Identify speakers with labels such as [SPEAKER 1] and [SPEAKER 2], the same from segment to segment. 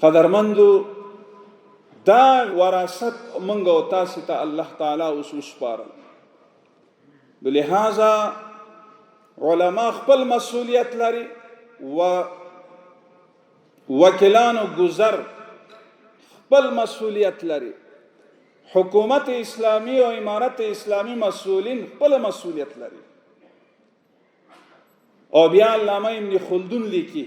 [SPEAKER 1] قدرمندو دا وراثت منګ او تاسو ته الله تعالی اوس وسپارل. بلهذا علما خپل مسؤلیت لري و وکیلانو گذر خپل مسؤلیت لري. حکومت اسلامی او امارت اسلامی مسؤلین خپل مسؤلیت لري. او بیا علامه ابن خلدون لیکي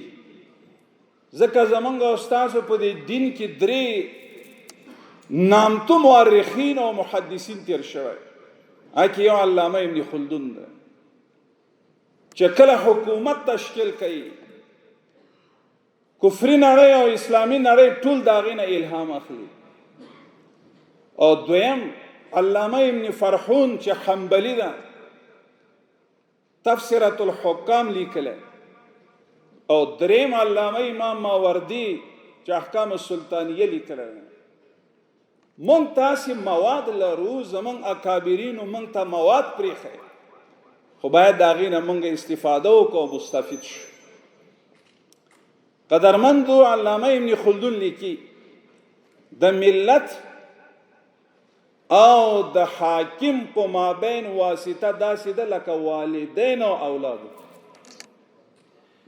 [SPEAKER 1] ځکه زمونږ استادو په دې دین کې درې نامتو مورخین او محدثین تیر شوی. اکی یو علامه ابن خلدون ده چې کله حکومت تشکیل کوي کفري نړۍ او اسلامي نړۍ ټول د هغې نه الهام اخلي. او دویم علامه ابن فرحون چې حنبلي ده تفسیرة الحکام لیکلی. او دریم علامه امام ماوردی چې احکام السلطانیه لیکلی. مونږ تاسې مواد لرو، زمونږ اکابرینو مونږ ته مواد پرېښی، خو باید د هغې نه مونږ استفاده وکړو او مستفید شو. قدرمندو علامه ابن خلدون لیکي د ملت او د حاکم په مابین واسطه داسې ده لکه والدین او اولادو.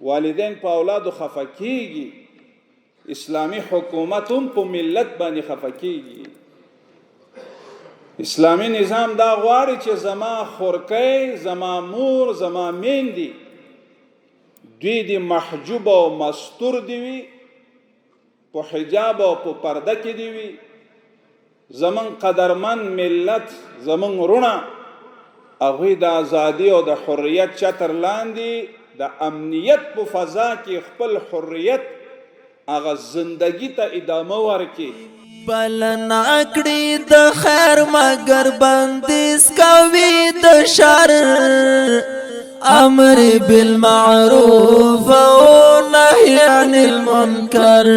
[SPEAKER 1] والدین په اولادو خفه کیږي، اسلامی حکومت هم په ملت باندې خفه کیږي. اسلامی نظام دا غواړي چې زما خورکۍ، زما مور، زما میندې دوی دې محجوب او مستور دي وي، په حجاب او په پرده کې دي وي. زمون قدرمن ملت، زمون رونه هغوی د ازادي او د حریت چتر لاندې د امنیت په فضا کې خپل حریت هغه زندگی ته ادامه ورکړي.
[SPEAKER 2] بلنا کړي د خیر مگر بندیز کوي د شر، امر بالمعروف او نهی عن المنکر.